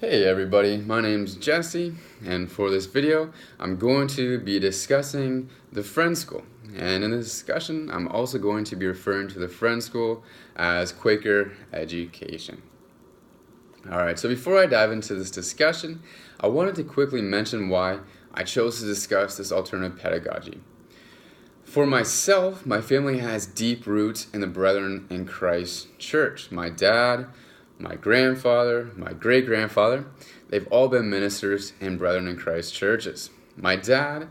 Hey everybody, my name's Jesse, and for this video I'm going to be discussing the Friend School. And in this discussion I'm also going to be referring to the Friend School as Quaker education. Alright, so before I dive into this discussion, I wanted to quickly mention why I chose to discuss this alternative pedagogy. For myself, my family has deep roots in the Brethren in Christ Church. My dad, my grandfather, my great-grandfather, they've all been ministers in Brethren in Christ churches. My dad,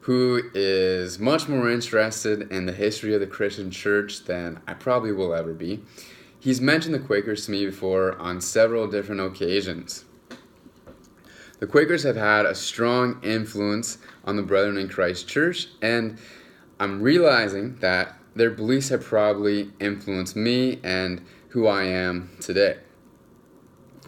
who is much more interested in the history of the Christian church than I probably will ever be, he's mentioned the Quakers to me before on several different occasions. The Quakers have had a strong influence on the Brethren in Christ church, and I'm realizing that their beliefs have probably influenced me and who I am today.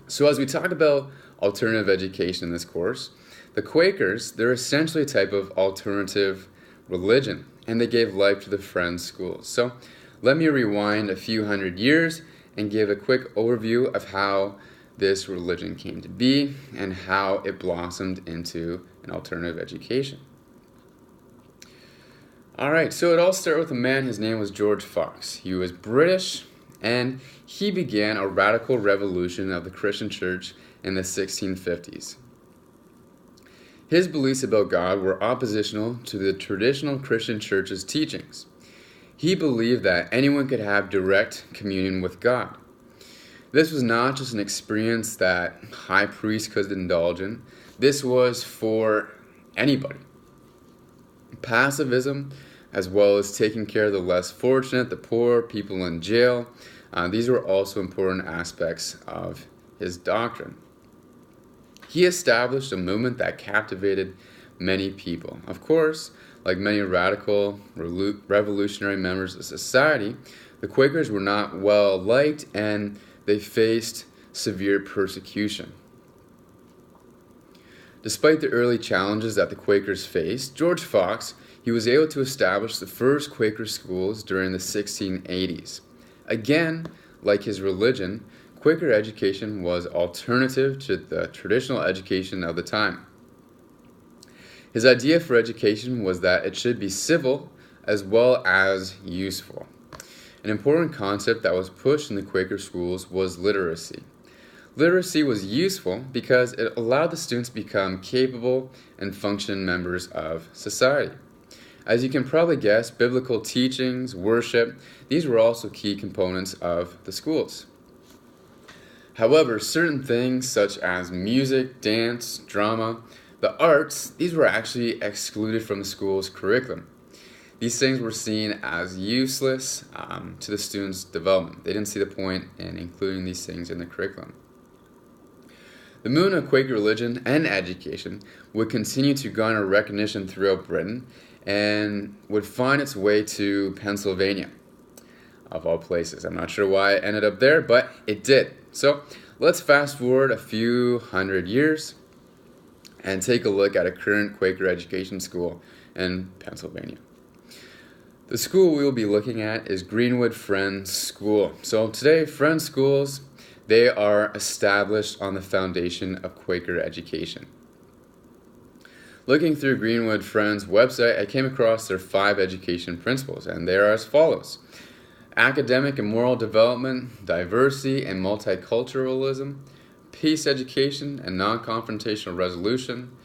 So as we talk about alternative education in this course, the Quakers, they're essentially a type of alternative religion, and they gave life to the Friend schools. So let me rewind a few hundred years and give a quick overview of how this religion came to be and how it blossomed into an alternative education. Alright, so it all started with a man, his name was George Fox. He was British, and he began a radical revolution of the Christian church in the 1650s. His beliefs about God were oppositional to the traditional Christian church's teachings. He believed that anyone could have direct communion with God. This was not just an experience that high priests could indulge in. This was for anybody. Pacifism, as well as taking care of the less fortunate, the poor, people in jail, these were also important aspects of his doctrine. He established a movement that captivated many people. Of course, like many radical, revolutionary members of society, the Quakers were not well liked and they faced severe persecution. Despite the early challenges that the Quakers faced, George Fox, he was able to establish the first Quaker schools during the 1680s. Again, like his religion, Quaker education was alternative to the traditional education of the time. His idea for education was that it should be civil as well as useful. An important concept that was pushed in the Quaker schools was literacy. Literacy was useful because it allowed the students to become capable and functioning members of society. As you can probably guess, biblical teachings, worship, these were also key components of the schools. However, certain things such as music, dance, drama, the arts, these were actually excluded from the school's curriculum. These things were seen as useless to the students' development. They didn't see the point in including these things in the curriculum. The movement of Quaker religion and education would continue to garner recognition throughout Britain and would find its way to Pennsylvania, of all places. I'm not sure why it ended up there, but it did. So let's fast forward a few hundred years and take a look at a current Quaker education school in Pennsylvania. The school we will be looking at is Greenwood Friends School. So today, Friends schools, they are established on the foundation of Quaker education. Looking through Greenwood Friends' website, I came across their 5 education principles, and they are as follows: academic and moral development, diversity and multiculturalism, peace education and non-confrontational resolution,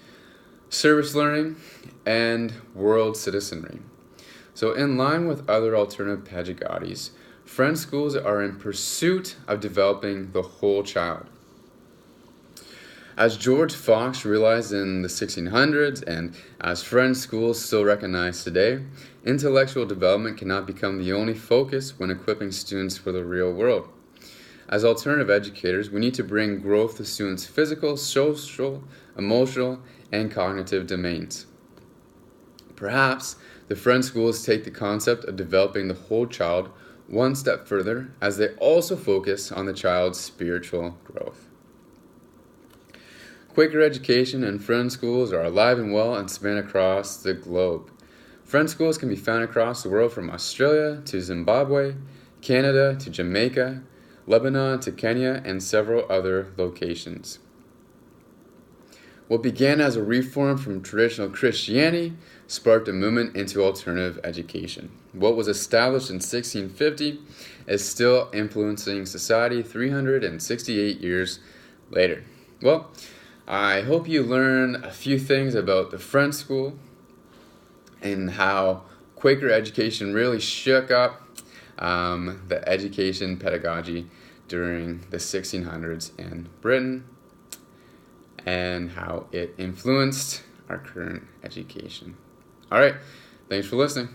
service learning, and world citizenry. So in line with other alternative pedagogies, Friend schools are in pursuit of developing the whole child. As George Fox realized in the 1600s, and as Friend schools still recognize today, intellectual development cannot become the only focus when equipping students for the real world. As alternative educators, we need to bring growth to students' physical, social, emotional, and cognitive domains. Perhaps the Friend schools take the concept of developing the whole child one step further, as they also focus on the child's spiritual growth. Quaker education and Friend schools are alive and well and span across the globe. Friend schools can be found across the world, from Australia to Zimbabwe, Canada to Jamaica, Lebanon to Kenya, and several other locations. What began as a reform from traditional Christianity sparked a movement into alternative education. What was established in 1650 is still influencing society 368 years later. Well, I hope you learned a few things about the French school and how Quaker education really shook up the education pedagogy during the 1600s in Britain, and how it influenced our current education. All right, thanks for listening.